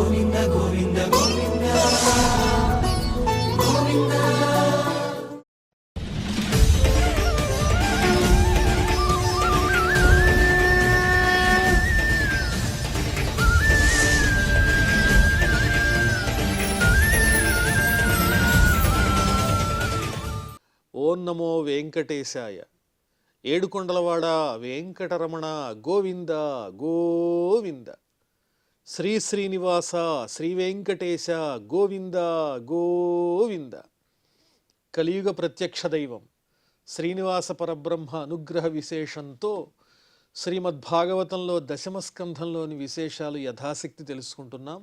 గోవింద గోవింద గోవింద గోవింద. ఓం నమో వెంకటేశాయ. ఏడుకొండలవాడ వెంకటరమణ గోవింద గోవింద. శ్రీ శ్రీనివాస శ్రీ వెంకటేశ గోవింద గోవింద. కలియుగ ప్రత్యక్ష దైవం శ్రీనివాస పరబ్రహ్మ అనుగ్రహ విశేషంతో శ్రీమద్భాగవతంలో దశమస్కంధంలోని విశేషాలు యథాశక్తి తెలుసుకుంటున్నాం.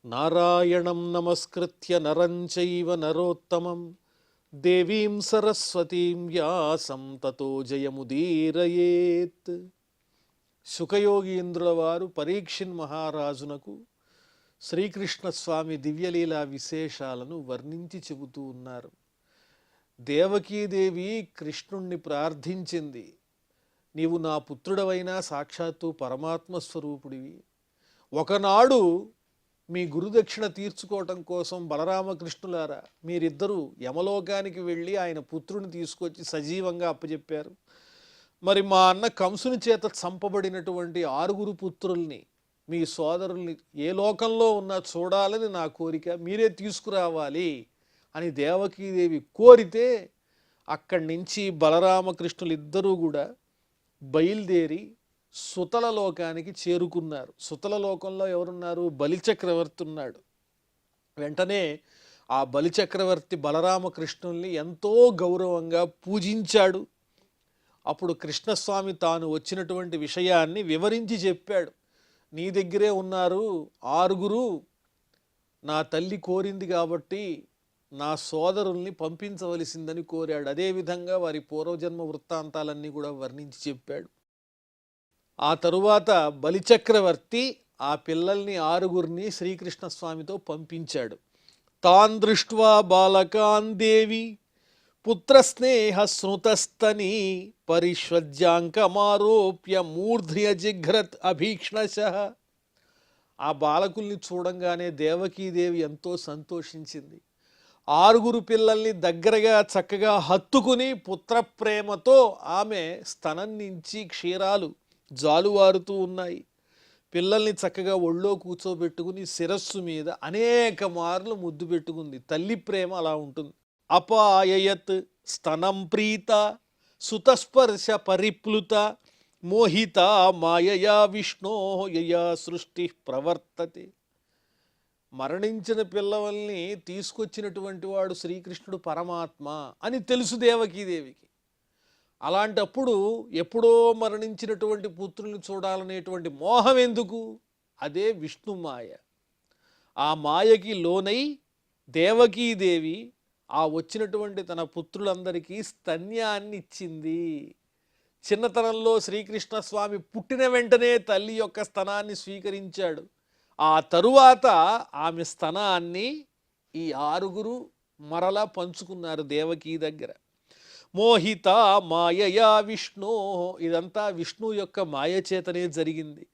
నారాయణం నమస్కృత్య నరం చైవ నరోత్తమం దేవీం సరస్వతీం వ్యాసం తతో జయముదీరయేత్. శుకయోగీంద్రుల వారు పరీక్షిన్ మహారాజునకు శ్రీకృష్ణస్వామి దివ్యలీలా విశేషాలను వర్ణించి చెబుతూ ఉన్నారు. దేవకీదేవి కృష్ణుణ్ణి ప్రార్థించింది, నీవు నా పుత్రుడవైనా సాక్షాత్తు పరమాత్మ స్వరూపుడివి. ఒకనాడు మీ గురుదక్షిణ తీర్చుకోవటం కోసం బలరామకృష్ణులారా మీరిద్దరూ యమలోకానికి వెళ్ళి ఆయన పుత్రుని తీసుకొచ్చి సజీవంగా అప్పచెప్పారు. మరి మా అన్న కంసుని చేత చంపబడినటువంటి 6 పుత్రుల్ని మీ సోదరుల్ని ఏ లోకంలో ఉన్నా చూడాలని నా కోరిక, మీరే తీసుకురావాలి అని దేవకీదేవి కోరితే అక్కడి నుంచి బలరామకృష్ణులు ఇద్దరూ కూడా బయలుదేరి సుతల లోకానికి చేరుకున్నారు. సుతల లోకంలో ఎవరున్నారు? బలిచక్రవర్తి ఉన్నాడు. వెంటనే ఆ బలిచక్రవర్తి బలరామకృష్ణుల్ని ఎంతో గౌరవంగా పూజించాడు. అప్పుడు కృష్ణస్వామి తాను వచ్చినటువంటి విషయాన్ని వివరించి చెప్పాడు. నీ దగ్గరే ఉన్నారు 6, నా తల్లి కోరింది కాబట్టి నా సోదరుల్ని పంపించవలసిందని కోరాడు. అదేవిధంగా వారి పూర్వజన్మ వృత్తాంతాలన్నీ కూడా వర్ణించి చెప్పాడు. ఆ తరువాత బలిచక్రవర్తి ఆ పిల్లల్ని 6 శ్రీకృష్ణస్వామితో పంపించాడు. తాన్ దృష్ట్వా బాలకాన్ దేవి పుత్రస్నేహ స్నుతస్తని పరిష్వజ్యాంకమారోప్య మూర్ధ్య జిఘ్రత్ అభీక్ష్ణశః. ఆ బాలకుల్ని చూడంగానే దేవకీదేవి ఎంతో సంతోషించింది. 6 పిల్లల్ని దగ్గరగా చక్కగా హత్తుకుని పుత్రప్రేమతో ఆమె స్తనం నుంచి క్షీరాలు జాలువారుతూ ఉన్నాయి. పిల్లల్ని చక్కగా ఒళ్ళో కూర్చోబెట్టుకుని శిరస్సు మీద అనేక మార్లు ముద్దు పెట్టుకుంది. తల్లి ప్రేమ అలా ఉంటుంది. అపాయయత్ స్తనం ప్రీత సుతస్పర్శ పరిప్లుత మోహిత మాయయా విష్ణో యయా సృష్టి ప్రవర్తతే. మరణించిన పిల్లవల్ని తీసుకొచ్చినటువంటి వాడు శ్రీకృష్ణుడు పరమాత్మ అని తెలుసు దేవకీదేవికి. అలాంటప్పుడు ఎప్పుడో మరణించినటువంటి పుత్రుల్ని చూడాలనేటువంటి మోహం ఎందుకు? అదే విష్ణు మాయ. ఆ మాయకి లోనై దేవకీదేవి ఆ వచ్చినటువంటి తన పుత్రులందరికీ స్తన్యాన్ని ఇచ్చింది. చిన్నతనంలో శ్రీకృష్ణస్వామి పుట్టిన వెంటనే తల్లి యొక్క స్తనాన్ని స్వీకరించాడు. ఆ తరువాత ఆమె స్తనాన్ని ఈ 6 మరలా పంచుకున్నారు దేవకీ దగ్గర. మోహిత మాయయా విష్ణు, ఇదంతా విష్ణు యొక్క మాయ చేతనే జరిగింది.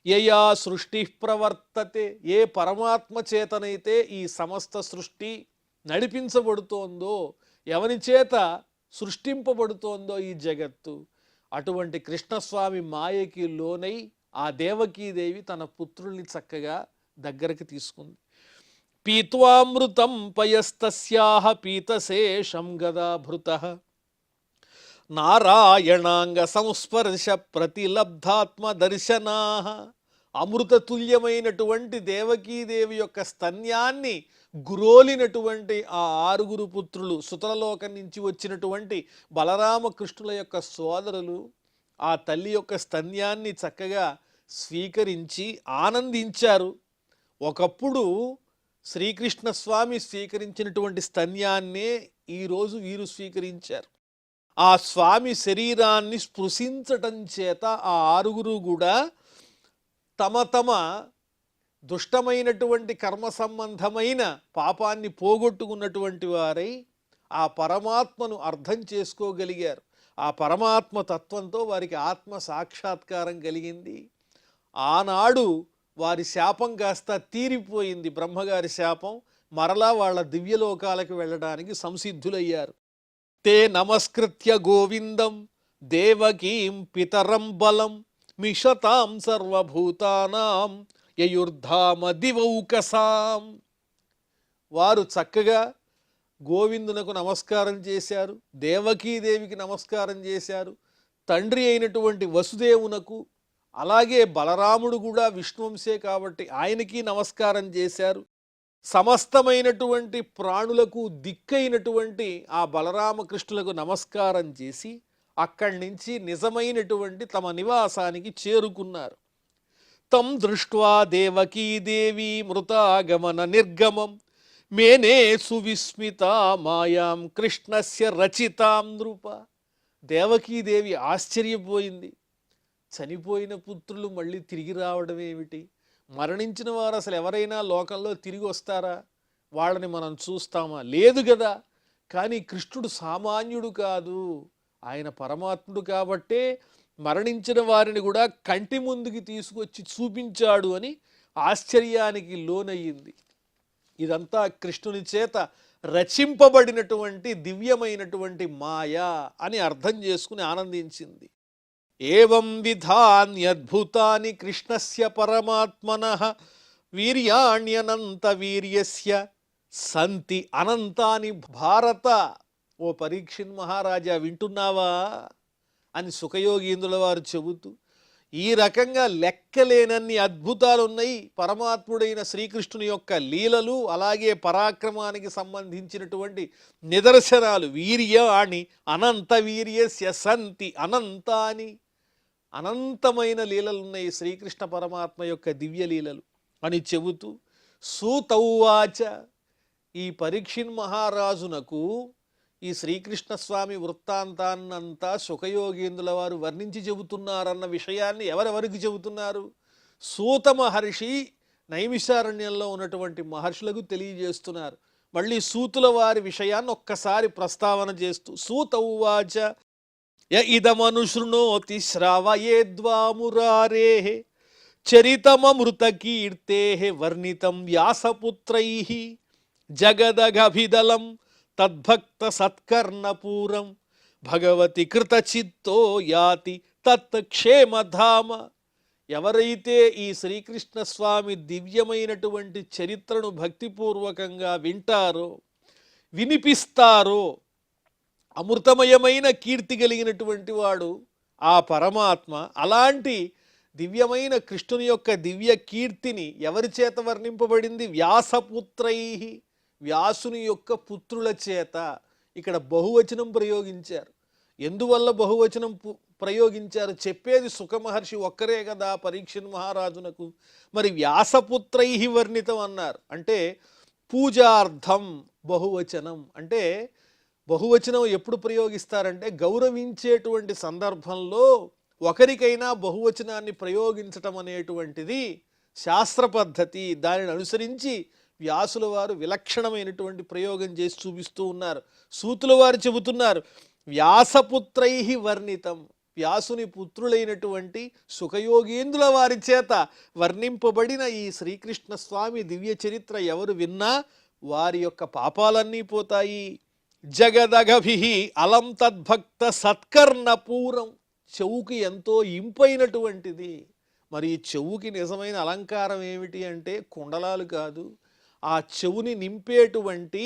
యయా సృష్టి ప్రవర్తతే, ఏ పరమాత్మ చేతనైతే ఈ సమస్త సృష్టి నడిపించబడుతోందో, ఎవని చేత సృష్టింపబడుతోందో ఈ జగత్తు, అటువంటి కృష్ణస్వామి మాయకి లోనై ఆ దేవకీదేవి తన పుత్రుల్ని చక్కగా దగ్గరికి తీసుకుంది. పీత్వామృతం పయస్తస్యాహ పీతశేషం గదాభృతః నారాయణాంగ సంస్పర్శ ప్రతిలబ్ధాత్మ దర్శనాః. అమృతతుల్యమైనటువంటి దేవకీదేవి యొక్క స్తన్యాన్ని గురోలినటువంటి ఆ 6 పుత్రులు, సుతలలోకం నుంచి వచ్చినటువంటి బలరామకృష్ణుల యొక్క సోదరులు ఆ తల్లి యొక్క స్తన్యాన్ని చక్కగా స్వీకరించి ఆనందించారు. ఒకప్పుడు శ్రీకృష్ణస్వామి స్వీకరించినటువంటి స్తన్యాన్నే ఈరోజు వీరు స్వీకరించారు. ఆ స్వామి శరీరాన్ని స్పృశించటం చేత ఆ 6 కూడా తమ తమ దుష్టమైనటువంటి కర్మ సంబంధమైన పాపాన్ని పోగొట్టుకున్నటువంటి వారై ఆ పరమాత్మను అర్థం చేసుకోగలిగారు. ఆ పరమాత్మ తత్వంతో వారికి ఆత్మ సాక్షాత్కారం కలిగింది. ఆనాడు వారి శాపం కాస్త తీరిపోయింది. బ్రహ్మగారి శాపం మరలా వాళ్ళ దివ్యలోకాలకు వెళ్ళడానికి సంసిద్ధులయ్యారు. తే నమస్కృత్య గోవిందం దేవకీం పితరం బలం మిషతాం సర్వభూతానాం యయుర్ధామ దివౌకసాం. వారు చక్కగా గోవిందునకు నమస్కారం చేశారు, దేవకీదేవికి నమస్కారం చేశారు, తండ్రి అయినటువంటి వసుదేవునకు, అలాగే బలరాముడు కూడా విష్ణువంశే కాబట్టి ఆయనకి నమస్కారం చేశారు. సమస్తమైనటువంటి ప్రాణులకు దిక్కైనటువంటి ఆ బలరామకృష్ణులకు నమస్కారం చేసి అక్కడి నుంచి నిజమైనటువంటి తమ నివాసానికి చేరుకున్నారు. తం దృష్ట్వా దేవకీదేవి మృతాగమన నిర్గమం మేనే సువిస్మిత మాయాం కృష్ణస్య రచితాం నృప. దేవకీదేవి ఆశ్చర్యపోయింది. చనిపోయిన పుత్రులు మళ్ళీ తిరిగి రావడం ఏమిటి? మరణించిన వారు అసలు ఎవరైనా లోకంలో తిరిగి వస్తారా? వాళ్ళని మనం చూస్తామా? లేదు కదా. కానీ కృష్ణుడు సామాన్యుడు కాదు, ఆయన పరమాత్ముడు కాబట్టే మరణించిన వారిని కూడా కంటి ముందుకి తీసుకొచ్చి చూపించాడు అని ఆశ్చర్యానికి లోనయ్యింది. ఇదంతా కృష్ణుని చేత రచింపబడినటువంటి దివ్యమైనటువంటి మాయా అని అర్థం చేసుకుని ఆనందించింది. ఏవం విధాన్యద్భుతాని కృష్ణస్య పరమాత్మనః వీర్యాణ్యనంత వీర్యస్య సంతి అనంతాని భారత. ఓ పరీక్షిన్ మహారాజా వింటున్నావా అని సుఖయోగీంద్రుల వారు చెబుతూ, ఈ రకంగా లెక్కలేనన్ని అద్భుతాలు ఉన్నాయి పరమాత్ముడైన శ్రీకృష్ణుని యొక్క లీలలు, అలాగే పరాక్రమానికి సంబంధించినటువంటి నిదర్శనాలు. వీర్యాణి అనంత వీర్యస్య సంతి అనంతాని, అనంతమైన లీలలున్నాయి శ్రీకృష్ణ పరమాత్మ యొక్క దివ్య లీలలు అని చెబుతూ, సూతౌవాచ, ఈ పరీక్షిన్ మహారాజునకు ఈ శ్రీకృష్ణస్వామి వృత్తాంతాన్నంతా సుఖయోగేంద్రుల వారు వర్ణించి చెబుతున్నారన్న విషయాన్ని ఎవరెవరికి చెబుతున్నారు? సూత మహర్షి నైమిషారణ్యంలో ఉన్నటువంటి మహర్షులకు తెలియజేస్తున్నారు. మళ్ళీ సూతుల వారి విషయాన్ని ఒక్కసారి ప్రస్తావన చేస్తూ, సూతౌవాచ య ఇదమనుశృణోతి శ్రావయేద్వామురారే చరితమమృత కీర్తే వర్ణితం వ్యాసపుత్రై జగదగభిదలం తద్భక్త సత్కర్ణపూరం భగవతి కృతచిత్తో యాతి తత్క్షేమధామ. ఎవరైతే ఈ శ్రీకృష్ణ స్వామి దివ్యమైనటువంటి చరిత్రను భక్తిపూర్వకంగా వింటారో, వినిపిస్తారో, అమృతమయమైన కీర్తి కలిగినటువంటి వాడు ఆ పరమాత్మ. అలాంటి దివ్యమైన కృష్ణుని యొక్క దివ్య కీర్తిని ఎవరి చేత వర్ణింపబడింది? వ్యాసపుత్రై, వ్యాసుని యొక్క పుత్రుల చేత. ఇక్కడ బహువచనం ప్రయోగించారు. ఎందువల్ల బహువచనం ప్రయోగించారు? చెప్పేది సుఖమహర్షి ఒక్కరే కదా పరీక్షిన్ మహారాజునకు. మరి వ్యాసపుత్రై వర్ణితం అన్నారు అంటే పూజార్థం బహువచనం. అంటే బహువచనం ఎప్పుడు ప్రయోగిస్తారంటే గౌరవించేటువంటి సందర్భంలో ఒకరికైనా బహువచనాన్ని ప్రయోగించటం అనేటువంటిది శాస్త్ర పద్ధతి. దానిని అనుసరించి వ్యాసుల వారు విలక్షణమైనటువంటి ప్రయోగం చేసి చూపిస్తూ ఉన్నారు. సూతుల వారు చెబుతున్నారు వ్యాసపుత్రై వర్ణితం, వ్యాసుని పుత్రులైనటువంటి సుఖయోగేంద్రుల వారి చేత వర్ణింపబడిన ఈ శ్రీకృష్ణ స్వామి దివ్య చరిత్ర ఎవరు విన్నా వారి యొక్క పాపాలన్నీ పోతాయి. జగదగభి అలం తద్భక్త సత్కర్ణపూరం, చెవుకి ఎంతో ఇంపైనటువంటిది. మరి ఈ చెవుకి నిజమైన అలంకారం ఏమిటి అంటే కుండలాలు కాదు, ఆ చెవుని నింపేటువంటి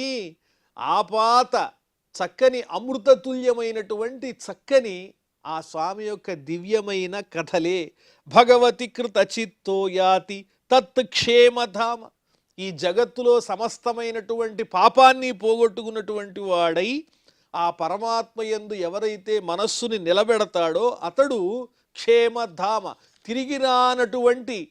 ఆపాత చక్కని అమృతతుల్యమైనటువంటి చక్కని ఆ స్వామి యొక్క దివ్యమైన కథలే. భగవతి కృత చిత్తో యాతి తత్క్షేమధామ, ఈ జగత్తులో సమస్తమైనటువంటి పాపాన్ని పోగొట్టుకున్నటువంటి వాడై ఆ పరమాత్మ యందు ఎవరైతే మనస్సుని నిలబెడతాడో అతడు క్షేమధామ, తిరిగి రానటువంటి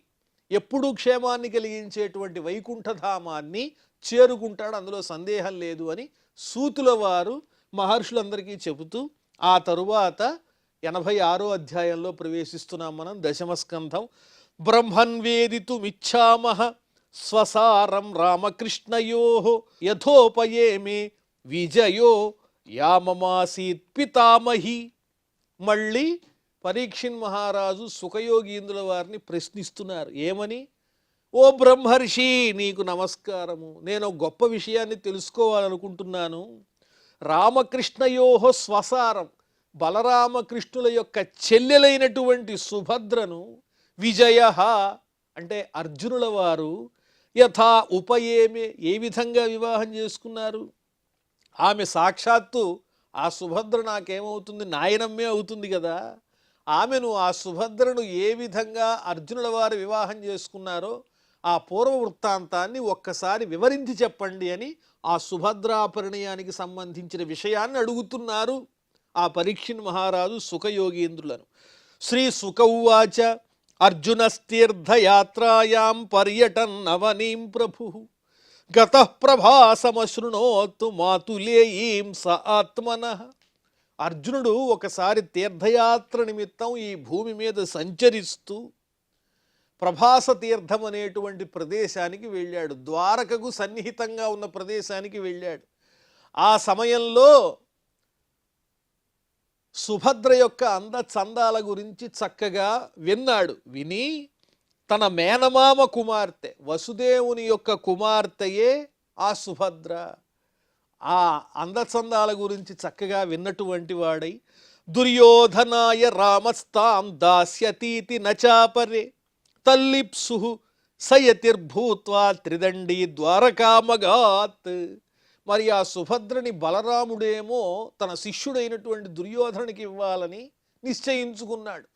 ఎప్పుడూ క్షేమాన్ని కలిగించేటువంటి వైకుంఠధామాన్ని చేరుకుంటాడు, అందులో సందేహం లేదు అని సూతుల వారు మహర్షులందరికీ చెబుతూ ఆ తరువాత 86వ అధ్యాయంలో ప్రవేశిస్తున్నాం మనం. దశమస్కంధం. బ్రహ్మన్వేదితుమిచ్ఛామః స్వసారం రామకృష్ణయో యథోపయేమే విజయో యామమాసీత్ పితామహి. మళ్ళీ పరీక్షిన్ మహారాజు సుఖయోగీంద్రుల వారిని ప్రశ్నిస్తున్నారు. ఏమని? ఓ బ్రహ్మర్షి, నీకు నమస్కారము. నేను ఒక గొప్ప విషయాన్ని తెలుసుకోవాలనుకుంటున్నాను. రామకృష్ణయోహ స్వసారం, బలరామకృష్ణుల యొక్క చెల్లెలైనటువంటి సుభద్రను విజయ అంటే అర్జునుల వారు యథా ఉపయేమే ఏ విధంగా వివాహం చేసుకున్నారు. ఆమె సాక్షాత్తు ఆ సుభద్ర నాకేమవుతుంది, నాయనమ్మే అవుతుంది కదా. ఆమెను, ఆ సుభద్రను ఏ విధంగా అర్జునుల వారు వివాహం చేసుకున్నారో ఆ పూర్వ వృత్తాంతాన్ని ఒక్కసారి వివరించి చెప్పండి అని ఆ సుభద్రా పరిణయానికి సంబంధించిన విషయాన్ని అడుగుతున్నారు ఆ పరీక్షిన్ మహారాజు సుఖయోగీంద్రులను. శ్రీ సుఖౌవాచ అర్జునస్తీర్థయాత్రాయాం పర్యటన్ నవనీం ప్రభు గతః ప్రభాసమశృణోత్తు మాతులేయీం స ఆత్మనః. అర్జునుడు ఒకసారి తీర్థయాత్ర నిమిత్తం ఈ భూమి మీద సంచరిస్తూ ప్రభాస తీర్థం అనేటువంటి ప్రదేశానికి వెళ్ళాడు. ద్వారకకు సన్నిహితంగా ఉన్న ప్రదేశానికి వెళ్ళాడు. ఆ సమయంలో సుభద్ర యొక్క అందచందాల గురించి చక్కగా విన్నాడు. విని తన మేనమామ కుమార్తె వసుదేవుని యొక్క కుమార్తెయే ఆ సుభద్ర. ఆ అందచందాల గురించి చక్కగా విన్నటువంటి వాడై దుర్యోధనాయ రామస్తాం దాస్యతీతి నచాపరే తల్లిప్సు సయతిర్భూత్వా త్రిదండి ద్వారకామగాత్. మరి ఆ సుభద్రని బలరాముడేమో తన శిష్యుడైనటువంటి దుర్యోధనునికి ఇవ్వాలని నిశ్చయించుకున్నాడు.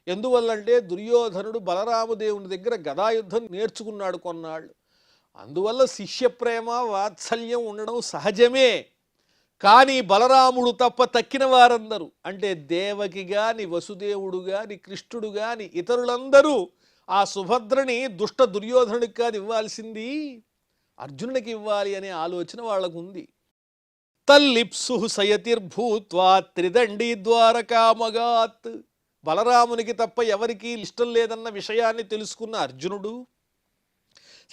ఎందువల్లంటే దుర్యోధనుడు బలరామదేవుని దగ్గర గదాయుద్ధం నేర్చుకున్నాడు కొన్నాళ్ళు. అందువల్ల శిష్య ప్రేమ వాత్సల్యం ఉండడం సహజమే. కానీ బలరాముడు తప్ప తక్కిన వారందరూ, అంటే దేవకి గాని వసుదేవుడు గాని కృష్ణుడు గాని ఇతరులందరూ ఆ సుభద్రని దుష్ట దుర్యోధనుడికి కాదు ఇవ్వాల్సింది, అర్జునుడికి ఇవ్వాలి అనే ఆలోచన వాళ్ళకు ఉంది. తల్లిప్సు సయతిర్భూత్వా త్రిదండి ద్వారకామగాత్. బలరామునికి తప్ప ఎవరికీ ఇష్టం లేదన్న విషయాన్ని తెలుసుకున్న అర్జునుడు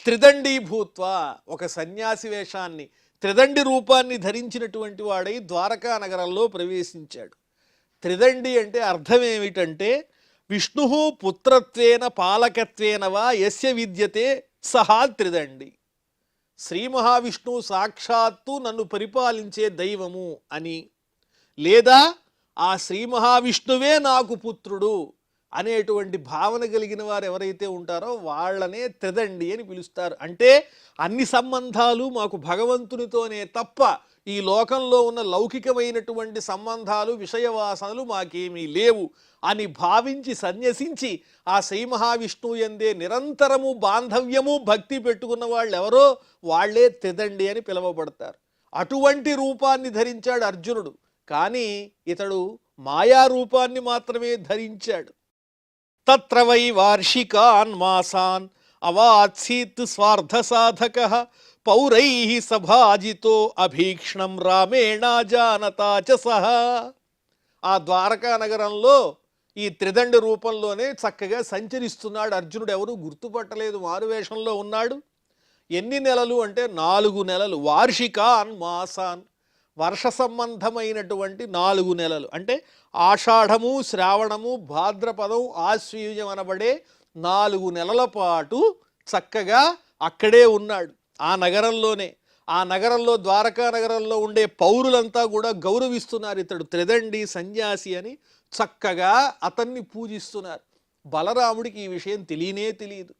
త్రిదండి భూత్వా, ఒక సన్యాసి వేషాన్ని, త్రిదండి రూపాన్ని ధరించినటువంటి వాడై ద్వారకా నగరంలో ప్రవేశించాడు. త్రిదండి అంటే అర్థం ఏమిటంటే విష్ణు పుత్రత్వేన పాలకత్వేన వా యస్య విద్యతే సహా త్రిదండి. శ్రీ మహావిష్ణువు సాక్షాత్తు నన్ను పరిపాలించే దైవము అని, లేదా ఆ శ్రీ మహావిష్ణువే నాకు పుత్రుడు అనేటువంటి భావన కలిగిన వారు ఎవరైతే ఉంటారో వాళ్ళనే త్రిదండి అని పిలుస్తారు. అంటే అన్ని సంబంధాలు మాకు భగవంతునితోనే తప్ప ఈ లోకంలో ఉన్న లౌకికమైనటువంటి సంబంధాలు విషయవాసనలు మాకేమీ లేవు అని భావించి సన్యసించి ఆ శ్రీ మహావిష్ణువు యందే నిరంతరము బాంధవ్యము భక్తి పెట్టుకున్న వాళ్ళు ఎవరో వాళ్లే త్రిదండి అని పిలువబడతారు. అటువంటి రూపాన్ని ధరించాడు అర్జునుడు. కానీ ఇతడు మాయా రూపాన్ని మాత్రమే ధరించాడు. తత్ర వై వార్షికాన్ మాసాన్ అవాత్సీత్ స్వార్థ సాధక పౌరై సభాజితో అభీక్ష్ణం రామేణ జానతా చ సహా. ఆ ద్వారకా నగరంలో ఈ త్రిదండి రూపంలోనే చక్కగా సంచరిస్తున్నాడు అర్జునుడు. ఎవరు గుర్తుపట్టలేదు, మారువేషంలో ఉన్నాడు. ఎన్ని నెలలు అంటే 4 నెలలు. వార్షికాన్ మాసాన్, వర్ష సంబంధమైనటువంటి 4 నెలలు. అంటే ఆషాఢము, శ్రావణము, భాద్రపదం, ఆశ్వయుజం అనబడే 4 నెలల పాటు చక్కగా అక్కడే ఉన్నాడు ఆ నగరంలోనే. ఆ నగరంలో, ద్వారకా నగరంలో ఉండే పౌరులంతా కూడా గౌరవిస్తున్నారు. ఇతడు త్రిదండి సన్యాసి అని చక్కగా అతన్ని పూజిస్తున్నారు. బలరాముడికి ఈ విషయం తెలియనే తెలియదు.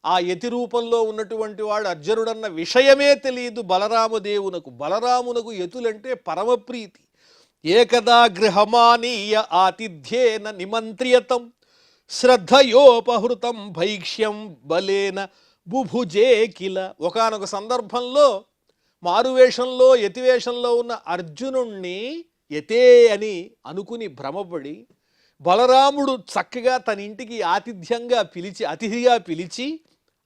ఆ యతి రూపంలో ఉన్నటువంటి వాడు అర్జునుడన్న విషయమే తెలియదు బలరామదేవునకు. బలరామునకు యతులంటే పరమప్రీతి. ఏకదా గృహమానీయ ఆతిథ్యేన నిమంత్రియతం శ్రద్ధయోపహృతం భైక్ష్యం బలేన బుభుజే కిల. ఒకానొక సందర్భంలో మారువేషంలో యతివేషంలో ఉన్న అర్జునుణ్ణి యతే అని అనుకుని భ్రమపడి బలరాముడు చక్కగా తన ఇంటికి ఆతిథ్యంగా పిలిచి, అతిథిగా పిలిచి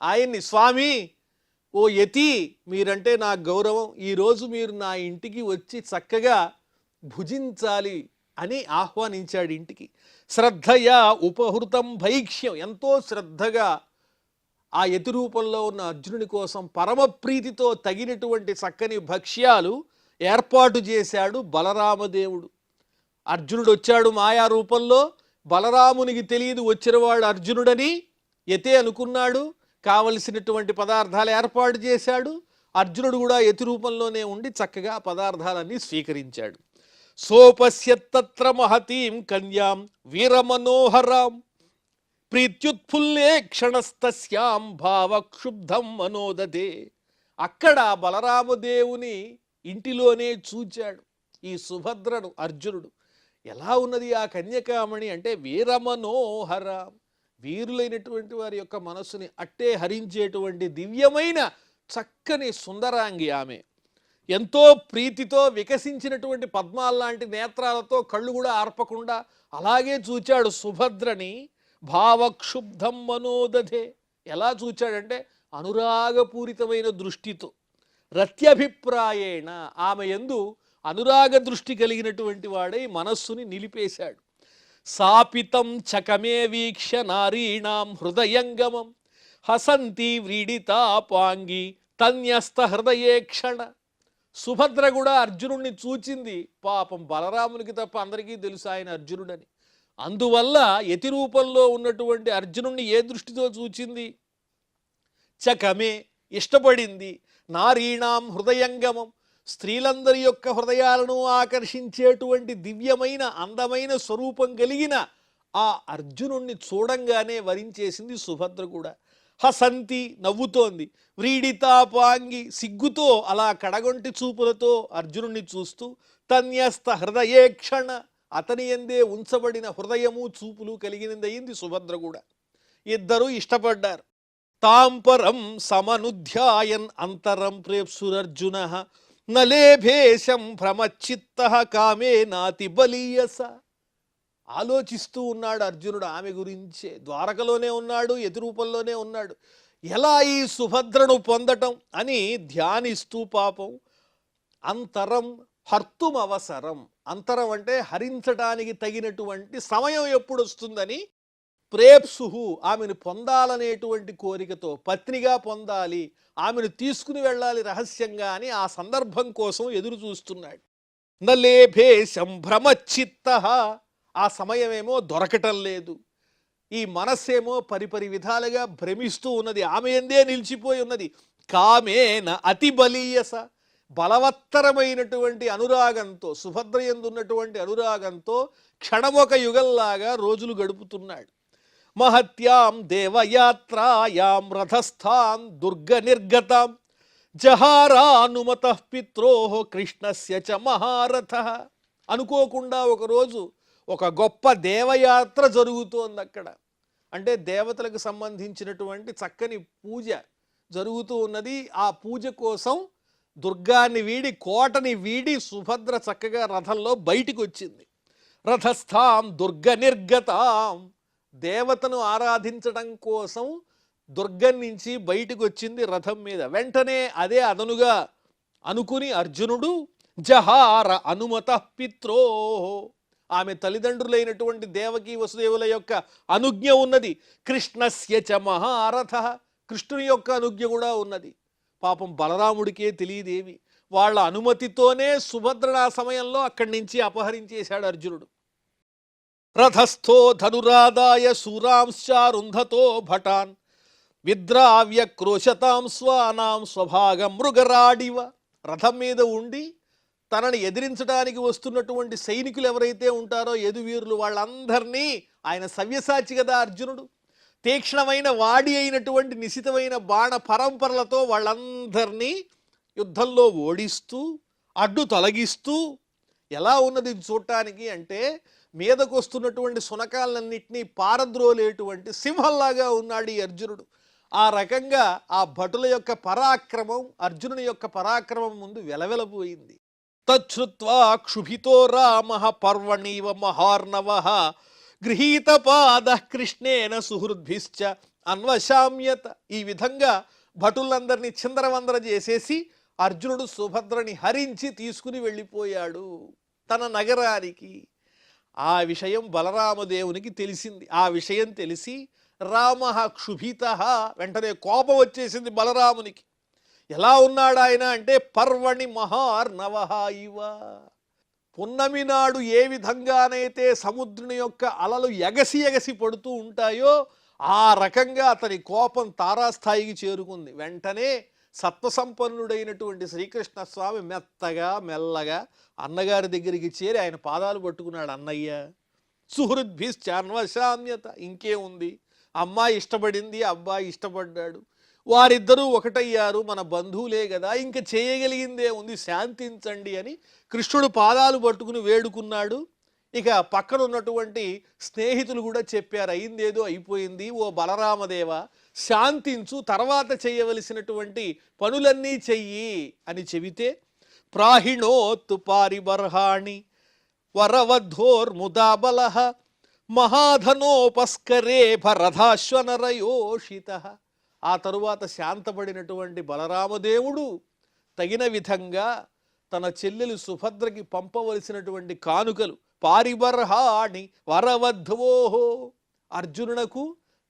ఆయన్ని, స్వామి, ఓ యతి, మీరంటే నా గౌరవం, ఈరోజు మీరు నా ఇంటికి వచ్చి చక్కగా భుజించాలి అని ఆహ్వానించాడు ఇంటికి. శ్రద్ధయా ఉపహృతం భైక్ష్యం, ఎంతో శ్రద్ధగా ఆ యతి రూపంలో ఉన్న అర్జునుడి కోసం పరమప్రీతితో తగినటువంటి చక్కని భక్ష్యాలు ఏర్పాటు చేశాడు బలరామదేవుడు. అర్జునుడు వచ్చాడు మాయా రూపంలో. బలరామునికి తెలియదు వచ్చినవాడు అర్జునుడని. యతే అనుకున్నాడు. కావలసినటువంటి పదార్థాలు ఏర్పాటు చేశాడు. అర్జునుడు కూడా యతి రూపంలోనే ఉండి చక్కగా ఆ పదార్థాలన్నీ స్వీకరించాడు. సోపశ్యత్తత్ర మహతీం కన్యాం వీరమనోహరాం ప్రీత్యుత్ఫుల్లే క్షణస్తస్యాం భావక్షుబ్ధం మనోదదే. అక్కడ బలరామదేవుని ఇంటిలోనే చూచాడు ఈ సుభద్రను అర్జునుడు. ఎలా ఉన్నది ఆ కన్యకామణి అంటే వీరమనోహర, వీరులైనటువంటి వారి యొక్క మనస్సుని అట్టే హరించేటువంటి దివ్యమైన చక్కని సుందరాంగి ఆమె. ఎంతో ప్రీతితో వికసించినటువంటి పద్మాల్లాంటి నేత్రాలతో కళ్ళు కూడా ఆర్పకుండా అలాగే చూచాడు సుభద్రని. భావక్షుబ్ధం మనోదధే, ఎలా చూచాడంటే అనురాగపూరితమైన దృష్టితో, రత్యభిప్రాయేణ ఆమె యందు అనురాగ దృష్టి కలిగినటువంటి వాడై మనస్సుని నిలిపేశాడు. సాపితం చకమే వీక్ష నారీణాం హృదయంగమం హసంతి వ్రీడితాపాంగి తన్యస్త హృదయే క్షణ. సుభద్ర కూడా అర్జునుడిని చూచింది. పాపం బలరామునికి తప్ప అందరికీ తెలుసు ఆయన అర్జునుడని. అందువల్ల యతి రూపంలో ఉన్నటువంటి అర్జునుడిని ఏ దృష్టితో చూచింది? చకమే, ఇష్టపడింది. నారీణాం హృదయంగమం, స్త్రీలందరి యొక్క హృదయాలను ఆకర్షించేటువంటి దివ్యమైన అందమైన స్వరూపం కలిగిన ఆ అర్జునుణ్ణి చూడంగానే వరించేసింది సుభద్ర కూడా. హసంతి, నవ్వుతోంది. వ్రీడితాపాంగి, సిగ్గుతో అలా కడగొంటి చూపులతో అర్జునుణ్ణి చూస్తూ, తన్యస్త హృదయేక్షణ, అతని యందే ఉంచబడిన హృదయము చూపులు కలిగినదయింది సుభద్ర కూడా. ఇద్దరూ ఇష్టపడ్డారు. తాంపరం సమనుధ్యాయన్ అంతరం ప్రేప్సురర్జున నలేభేశం భ్రమచిత్త కామే నాతి బలీయస. ఆలోచిస్తూ ఉన్నాడు అర్జునుడు ఆమె గురించే. ద్వారకలోనే ఉన్నాడు, యతి రూపంలోనే ఉన్నాడు. ఎలా ఈ సుభద్రను పొందటం అని ధ్యానిస్తూ పాపం అంతరం హర్తుం అవసరం, అంతరం అంటే హరించడానికి తగినటువంటి సమయం ఎప్పుడు వస్తుందని, ప్రేప్సుహు ఆమెను పొందాలనేటువంటి కోరికతో, పత్నిగా పొందాలి, ఆమెను తీసుకుని వెళ్ళాలి రహస్యంగా అని ఆ సందర్భం కోసం ఎదురు చూస్తున్నాడు. నలేభేశం భ్రమచిత్త, ఆ సమయమేమో దొరకటం లేదు. ఈ మనస్సేమో పరిపరి విధాలుగా భ్రమిస్తూ ఉన్నది, ఆమె ఎందే నిలిచిపోయి ఉన్నది. కామేన అతి బలీయస, బలవత్తరమైనటువంటి అనురాగంతో, సుభద్ర యందున్నటువంటి అనురాగంతో క్షణమొక యుగంలాగా రోజులు గడుపుతున్నాడు. మహత్యాం దేవయాత్రాయాం రథస్థాం దుర్గ నిర్గతాం జహారానుమత పిత్రోః కృష్ణస్య చ మహారథ. అనుకోకుండా ఒకరోజు ఒక గొప్ప దేవయాత్ర జరుగుతోంది అక్కడ. అంటే దేవతలకు సంబంధించినటువంటి చక్కని పూజ జరుగుతూ ఉన్నది. ఆ పూజ కోసం దుర్గాన్ని వీడి, కోటని వీడి సుభద్ర చక్కగా రథంలో బయటికి వచ్చింది. రథస్థాం దుర్గ నిర్గతాం, దేవతను ఆరాధించడం కోసం దుర్గం నుంచి బయటికి వచ్చింది రథం మీద. వెంటనే అదే అదనుగా అనుకుని అర్జునుడు జహార అనుమత పిత్రో, ఆమె తల్లిదండ్రులైనటువంటి దేవకీ వసుదేవుల యొక్క అనుజ్ఞ ఉన్నది. కృష్ణస్య చ మహారథ, కృష్ణుని యొక్క అనుజ్ఞ కూడా ఉన్నది. పాపం బలరాముడికే తెలియదేవి. వాళ్ళ అనుమతితోనే సుభద్రను ఆ సమయంలో అక్కడి నుంచి అపహరించేశాడు అర్జునుడు. రథస్థో ధనురాదాయ శూరాంశ్చారుంధతో భటాన్ విద్రావ్య క్రోశతాం స్వానాం స్వభాగం మృగరాడివ. రథం మీద ఉండి తనని ఎదిరించడానికి వస్తున్నటువంటి సైనికులు ఎవరైతే ఉంటారో యదువీరులు, వాళ్ళందరినీ ఆయన సవ్యసాచి కదా అర్జునుడు. తీక్ష్ణమైన వాడి అయినటువంటి నిశితమైన బాణ పరంపరలతో వాళ్ళందరినీ యుద్ధంలో ఓడిస్తూ అడ్డు తొలగిస్తూ, ఎలా ఉన్నది చూడటానికి అంటే మీదకు వస్తున్నటువంటి సునకాలన్నింటినీ పారద్రోలేటువంటి సింహంలాగా ఉన్నాడు ఈ అర్జునుడు. ఆ రకంగా ఆ భటుల యొక్క పరాక్రమం అర్జునుని యొక్క పరాక్రమం ముందు వెలవెలపోయింది. తచ్చుత్వా క్షుభితో రామ పర్వణీవ మహార్ణవ గృహీతపాద కృష్ణేన సుహృద్భిశ్చ అన్వశామ్యత. ఈ విధంగా భటులందరినీ చిందరవందర చేసేసి అర్జునుడు సుభద్రని హరించి తీసుకుని వెళ్ళిపోయాడు తన నగరానికి. ఆ విషయం బలరామదేవునికి తెలిసింది. ఆ విషయం తెలిసి రామ క్షుభిత, వెంటనే కోపం వచ్చేసింది బలరామునికి. ఎలా ఉన్నాడు ఆయన అంటే పర్వణి మహార్ణవ ఇవ, పున్నమి నాడు ఏ విధంగానైతే సముద్రుని యొక్క అలలు ఎగసి ఎగసి పడుతూ ఉంటాయో ఆ రకంగా అతని కోపం తారాస్థాయికి చేరుకుంది. వెంటనే సత్వసంపన్నుడైనటువంటి శ్రీకృష్ణ స్వామి మెత్తగా మెల్లగా అన్నగారి దగ్గరికి చేరి ఆయన పాదాలు పట్టుకున్నాడు. అన్నయ్య సుహృద్భిశ్చాన్వశామ్యత, ఇంకేముంది, అమ్మాయి ఇష్టపడింది, అబ్బాయి ఇష్టపడ్డాడు, వారిద్దరూ ఒకటయ్యారు, మన బంధువులే కదా, ఇంక చేయగలిగిందే ఉంది, శాంతించండి అని కృష్ణుడు పాదాలు పట్టుకుని వేడుకున్నాడు. ఇక పక్కన ఉన్నటువంటి స్నేహితులు కూడా చెప్పారు, అయిందేదో అయిపోయింది, ఓ బలరామదేవ శాంతించు, తర్వాత చేయవలసినటువంటి పనులన్నీ చెయ్యి అని చెబితే, ప్రాహిణోత్తు పారిబర్హాణి వరవధోర్ముదాబల మహాధనోపస్కరే భరధాశ్వనరయోషిత. ఆ తరువాత శాంతపడినటువంటి బలరామదేవుడు తగిన విధంగా తన చెల్లెలు సుభద్రకి పంపవలసినటువంటి కానుకలు, పారిబర్హాణి వరవధ్వోహో, అర్జునునకు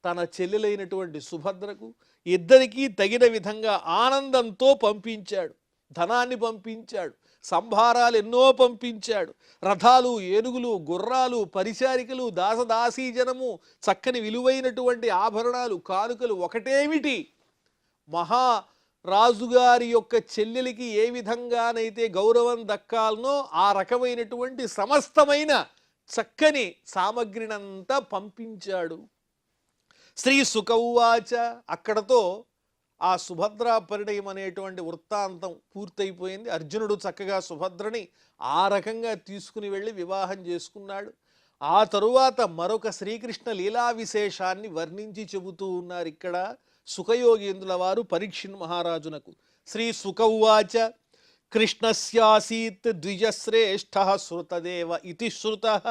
తన చెల్లెలైనటువంటి సుభద్రకు ఇద్దరికీ తగిన విధంగా ఆనందంతో పంపించాడు. ధనాన్ని పంపించాడు, సంభారాలు ఎన్నో పంపించాడు, రథాలు, ఏనుగులు, గుర్రాలు, పరిచారికలు, దాసదాసీజనము, చక్కని విలువైనటువంటి ఆభరణాలు, కానుకలు. ఒకటేమిటి, మహారాజుగారి యొక్క చెల్లెలికి ఏ విధంగానైతే గౌరవం దక్కాలనో ఆ రకమైనటువంటి సమస్తమైన చక్కని సామగ్రినంతా పంపించాడు. శ్రీ సుకౌవాచ. అక్కడతో ఆ సుభద్రా పరిణయం అనేటువంటి వృత్తాంతం పూర్తయిపోయింది. అర్జునుడు చక్కగా సుభద్రని ఆ రకంగా తీసుకుని వెళ్ళి వివాహం చేసుకున్నాడు. ఆ తరువాత మరొక శ్రీకృష్ణ లీలా విశేషాన్ని వర్ణించి చెబుతూ ఉన్నారు ఇక్కడ సుఖయోగేంద్రుల వారు పరీక్షిన్ మహారాజునకు. శ్రీ సుకౌవాచ. కృష్ణస్యాసీత్ ద్విజశ్రేష్ఠ శృతదేవ ఇతి శ్రుతః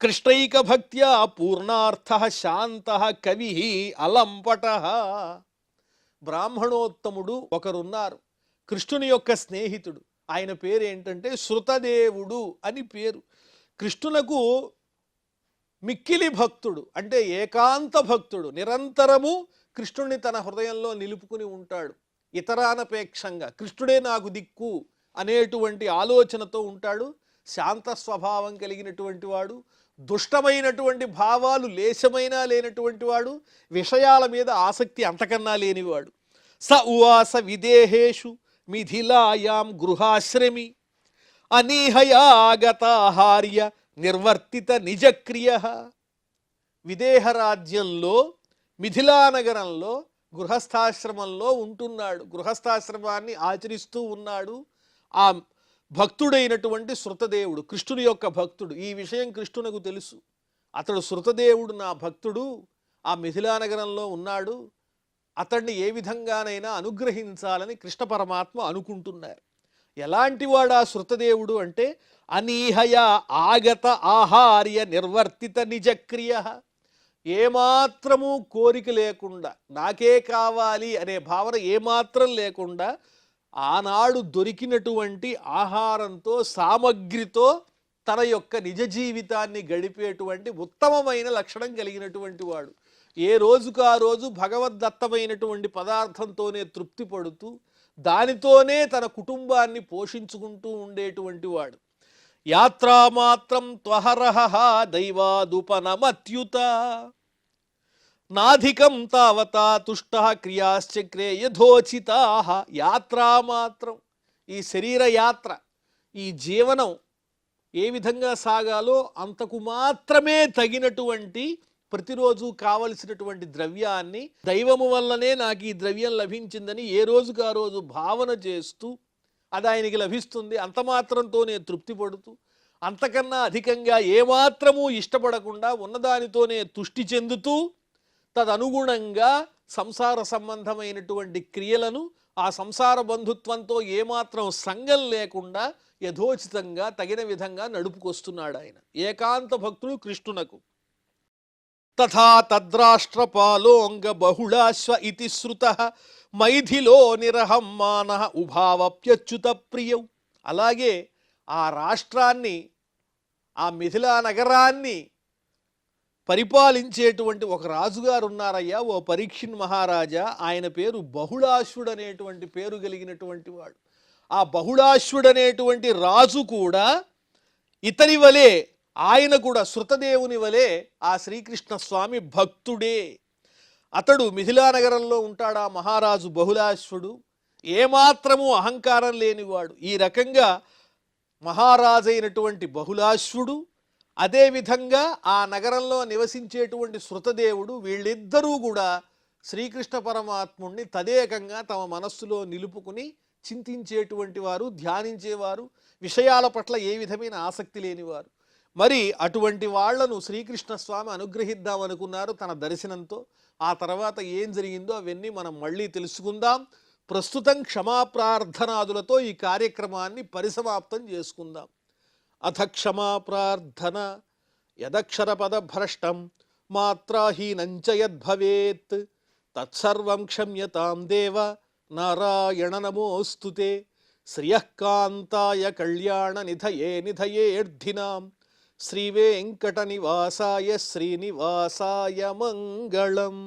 కృష్ణైక భక్త్యా పూర్ణార్థః శాంతః కవిః అలంపటః. బ్రాహ్మణోత్తముడు ఒకరున్నారు, కృష్ణుని యొక్క స్నేహితుడు. ఆయన పేరు ఏంటంటే శృతదేవుడు అని పేరు. కృష్ణునకు మిక్కిలి భక్తుడు, అంటే ఏకాంత భక్తుడు. నిరంతరము కృష్ణుణ్ణి తన హృదయంలో నిలుపుకుని ఉంటాడు. ఇతరానపేక్షంగా కృష్ణుడే నాకు దిక్కు అనేటువంటి ఆలోచనతో ఉంటాడు. శాంత స్వభావం కలిగినటువంటి వాడు, దుష్టమైనటువంటి భావాలు లేశమైనా లేనటువంటి వాడు, విషయాల మీద ఆసక్తి అంతకన్నా లేనివాడు. స ఉవాస విదేహేషు మిథిలాయాం గృహాశ్రమి అనీహయాగతాహార్య నిర్వర్తిత నిజక్రియ. విదేహరాజ్యంలో మిథిలానగరంలో గృహస్థాశ్రమంలో ఉంటున్నాడు. గృహస్థాశ్రమాన్ని ఆచరిస్తూ ఉన్నాడు ఆ భక్తుడైనటువంటి శృతదేవుడు, కృష్ణుని యొక్క భక్తుడు. ఈ విషయం కృష్ణునకు తెలుసు. అతడు శృతదేవుడు నా భక్తుడు, ఆ మిథిలానగరంలో ఉన్నాడు, అతన్ని ఏ విధంగానైనా అనుగ్రహించాలని కృష్ణ పరమాత్మ అనుకుంటున్నారు. ఎలాంటి వాడు ఆ శృతదేవుడు అంటే అనీహయ ఆగత ఆహార్య నిర్వర్తిత నిజక్రియ. ఏమాత్రము కోరిక లేకుండా, నాకే కావాలి అనే భావన ఏమాత్రం లేకుండా ఆనాడు దొరికినటువంటి ఆహారంతో సామగ్రితో తన యొక్క నిజ జీవితాన్ని గడిపేటువంటి ఉత్తమమైన లక్షణం కలిగినటువంటి వాడు. ఏ రోజుకు ఆ రోజు భగవద్దత్తమైనటువంటి పదార్థంతోనే తృప్తి పడుతూ దానితోనే తన కుటుంబాన్ని పోషించుకుంటూ ఉండేటువంటి వాడు. యాత్రామాత్రం త్వహరహ దైవాదుపనమత్యుత నాధికం తావతా తుష్ట క్రియాశ్చక్రే యథోచితా. యాత్రామాత్రం, ఈ శరీర యాత్ర, ఈ జీవనం ఏ విధంగా సాగాలో అంతకు మాత్రమే తగినటువంటి ప్రతిరోజు కావలసినటువంటి ద్రవ్యాన్ని, దైవము వల్లనే నాకు ఈ ద్రవ్యం లభించిందని ఏ రోజుకు ఆ రోజు భావన చేస్తూ అది ఆయనకి లభిస్తుంది, అంత మాత్రంతోనే తృప్తి పడుతూ, అంతకన్నా అధికంగా ఏమాత్రమూ ఇష్టపడకుండా ఉన్నదానితోనే తుష్టి చెందుతూ తదనుగుణంగా సంసార సంబంధమైనటువంటి క్రియలను ఆ సంసార బంధుత్వంతో ఏమాత్రం సంగం లేకుండా యథోచితంగా తగిన విధంగా నడుపుకొస్తున్నాడు ఆయన. ఏకాంత భక్తుడు కృష్ణునకు. తథా తద్రాష్ట్రపాలోంగ బహుళాశ్వ ఇతి శ్రుతః మైథిలో నిరహం మానః ఉభావప్యచ్యుత ప్రియం. అలాగే ఆ రాష్ట్రాన్ని, ఆ మిథిలా నగరాన్ని పరిపాలించేటువంటి ఒక రాజుగారు ఉన్నారయ్యా, ఓ పరీక్షిన్ మహారాజా. ఆయన పేరు బహుళాశ్వుడు అనేటువంటి పేరు కలిగినటువంటి వాడు. ఆ బహుళాశ్వుడు అనేటువంటి రాజు కూడా ఇతని వలె ఆయన కూడా శృతదేవుని వలె ఆ శ్రీకృష్ణ స్వామి భక్తుడే. అతడు మిథిలా నగరంలో ఉంటాడా మహారాజు బహుళాశ్వుడు, ఏమాత్రము అహంకారం లేనివాడు. ఈ రకంగా మహారాజైనటువంటి బహుళాశ్వుడు, అదేవిధంగా ఆ నగరంలో నివసించేటువంటి శృతదేవుడు, వీళ్ళిద్దరూ కూడా శ్రీకృష్ణ పరమాత్ముణ్ణి తదేకంగా తమ మనస్సులో నిలుపుకుని చింతించేటువంటి వారు, ధ్యానించేవారు, విషయాల పట్ల ఏ విధమైన ఆసక్తి లేనివారు. మరి అటువంటి వాళ్లను శ్రీకృష్ణ స్వామి అనుగ్రహిద్దామనుకున్నారు తన దర్శనంతో. ఆ తర్వాత ఏం జరిగిందో అవన్నీ మనం మళ్ళీ తెలుసుకుందాం. ప్రస్తుతం క్షమాప్రార్థనాదులతో ఈ కార్యక్రమాన్ని పరిసమాప్తం చేసుకుందాం. అథ క్షమాప్రార్థన. యదక్షరపదభ్రష్టం మాత్రాహీనంచ యద్భవేత్ తత్సర్వం క్షమ్యతాం దేవ నారాయణ నమోస్తుతే. శ్రియఃకాంతాయ కళ్యాణ నిధయే నిధయేర్ధినాం శ్రీవేంకట నివాసాయ శ్రీనివాసాయ మంగళం.